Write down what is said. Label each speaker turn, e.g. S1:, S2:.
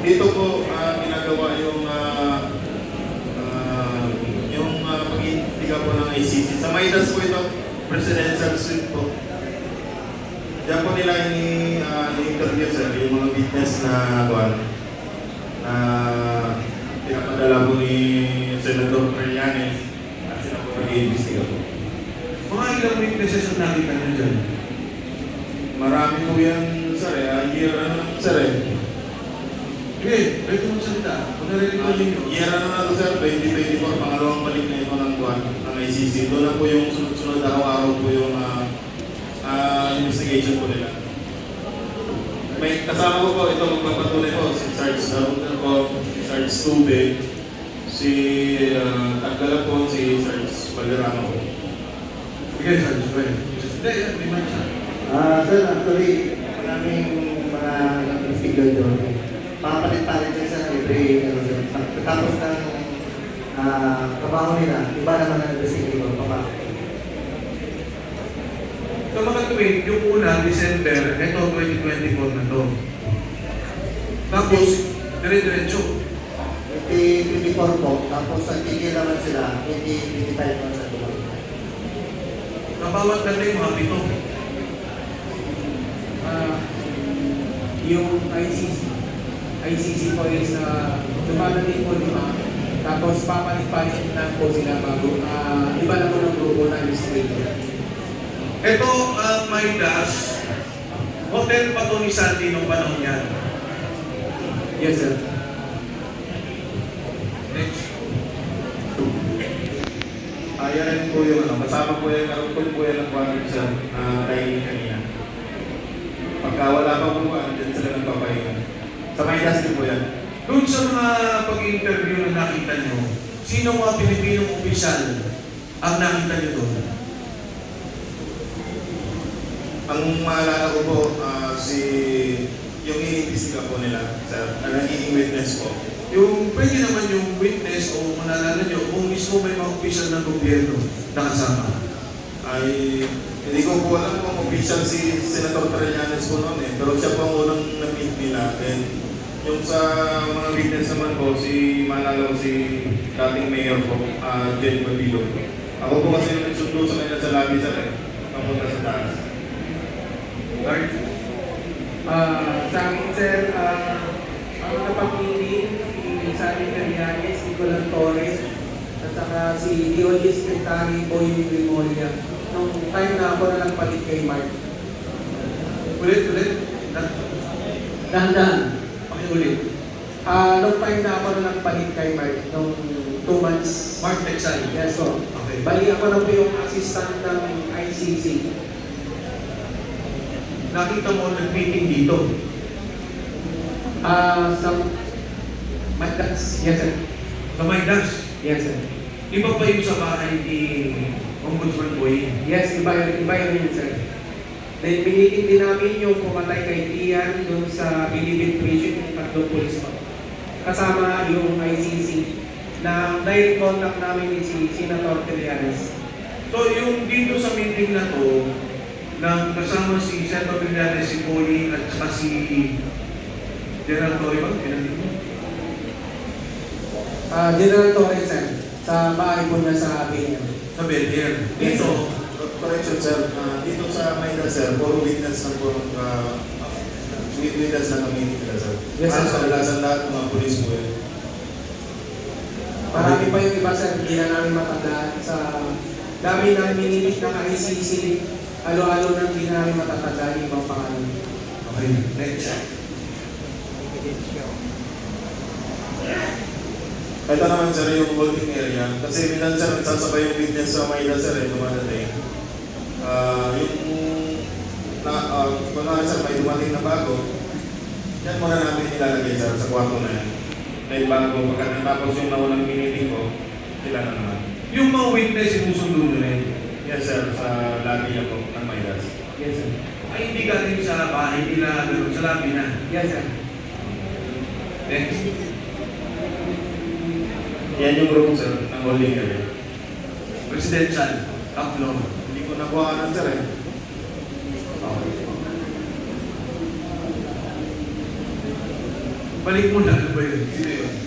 S1: Dito po ginagawa yung pag-iintiga po ng ICC. Sa Maidas po ito, presidential suite po. Diyan po nila ini-interview sir, yung mga witness na pinapadala po ni Senator Trillanes at sila po nag-iimbestiga po.
S2: Mga ilang witnesses ang nakita nyo dyan?
S1: Marami po yan sir year sir
S2: Sige, pwede mo salita. Kung narinig mo ninyo.
S1: year na to sir, 2024, pangalawang balik na ito ng ICC. Doon na po yung sunod-sunod araw-araw po yung investigation po nila. May kasama ko po ito magpapatuloy po si Sarge Darungan po, si Sarge Stube, si Tagdala po, si Sarge Valderrama po.
S2: Sige, Sarge, pwede. Hindi, may mic siya.
S3: Sir, actually, maraming mga nag-figure doon. Papalit-palit din sa every, tapos ng trabaho nila, iba naman ang investigator, papasok.
S2: So mga tuwing, yung una, December, ito 2024 na to. Tapos, dire-diretso.
S3: 2024 po, tapos nagtigil naman sila, 2025 naman sa tuwa.
S2: Kabawat natin mga pito.
S4: Yung ICC po is dumadating po 5, tapos papalit-palit na po sila bago iba na po ng grupo na investigator.
S2: Ito ang Maidas, hotel pa to ni Sandy nung panahon yan.
S4: Yes, sir.
S2: Next.
S1: Yan rin po yung kasama po yung karutol po yan ng quadrant sir kay kanina. Pagka wala pa po dyan sila nagpapahinga. Sa Maidas din po yan.
S2: Doon sa mga pag-interview na nakita nyo, sino mga Pilipinong opisyal ang nakita nyo doon?
S1: Ang maalala ko po, yung iniimbestiga po nila, sir, na nagiging witness po.
S2: Yung pwede naman yung witness o manalala nyo kung mismo may mga opisyal ng gobyerno na kasama.
S1: Ay, hindi ko po alam kung official si Senator Trillanes po noon pero siya po ang unang na-meet nila. And yung sa mga witness naman po, maalala ko si dating mayor po, Jen Babilo. Ako po kasi nagsundo sa kanya sa lobby sir papunta sa taas.
S2: Right?
S4: Sa akin, sir, ang napag-meeting, si Sandy Trillanes, Nicolas Torres, at saka si DOJ Secretary Boy Grimolia. Nung time na ako na nagpalit kay Mark.
S2: Ulit.
S4: Dahan-dahan.
S2: Pakiulit.
S4: Nung time na ako na nagpalit kay Mark, nung 2 months.
S2: Mark Texay.
S4: Yes, so.
S2: Okay.
S4: Bali ako na po yung assistant ng ICC.
S2: Nakita mo nag-meeting dito.
S4: Sa Maidas. Yes, sir.
S2: Sa Maidas.
S4: Yes, sir.
S2: Iba pa yung sa bahay ni Ombudsman Boy.
S4: Yes, iba yun, sir. Then, binitin din namin yung pumatay kay Ian dun sa Bilibid Prison, yung tatlong pulis pa. Kasama yung ICC na direct contact namin ni si Senator Trillanes.
S2: So yung dito sa meeting na to, na kasama si Senator Trillanes, si Boy at saka si General Torre ba?
S4: General Torres, sir, sa bahay po na sa Binian.
S2: Sa Belgium. Dito,
S1: Correction sir, dito sa Maidas sir, puro witness na po witness na kami nila sir.
S4: Yes, sir.
S1: Kadalasan lahat mga pulis po yun.
S4: Marami pa yung iba, sir, hindi na namin matandaan sa dami na minimit ng ICC. Alo-alo na hindi namin matatandaan yung ibang pangalan.
S2: okay, next.
S1: Ito naman sir yung holding area. Kasi minsan sir, nagsasabay yung witness sa Maidas sir dumadating. Kunwari sir, may dumating na bago, yan muna namin ilalagay sir sa kwarto na yan. Dahil bago, pagkatapos yung naunang meeting ko, sila na naman.
S2: Yung mga witness, sinusundo nyo rin.
S1: Yes sir, sa lobby niya po ng Maidas.
S4: Yes, sir.
S2: Ay, hindi galing sa bahay nila, pero sa labi na.
S4: Yes, sir.
S2: Next.
S1: Yan yung room sir, ng holding area.
S2: Presidential. Top floor.
S1: Hindi ko nakuha sir eh.
S2: Balik mo na, ano ba yun?
S1: Sino yun?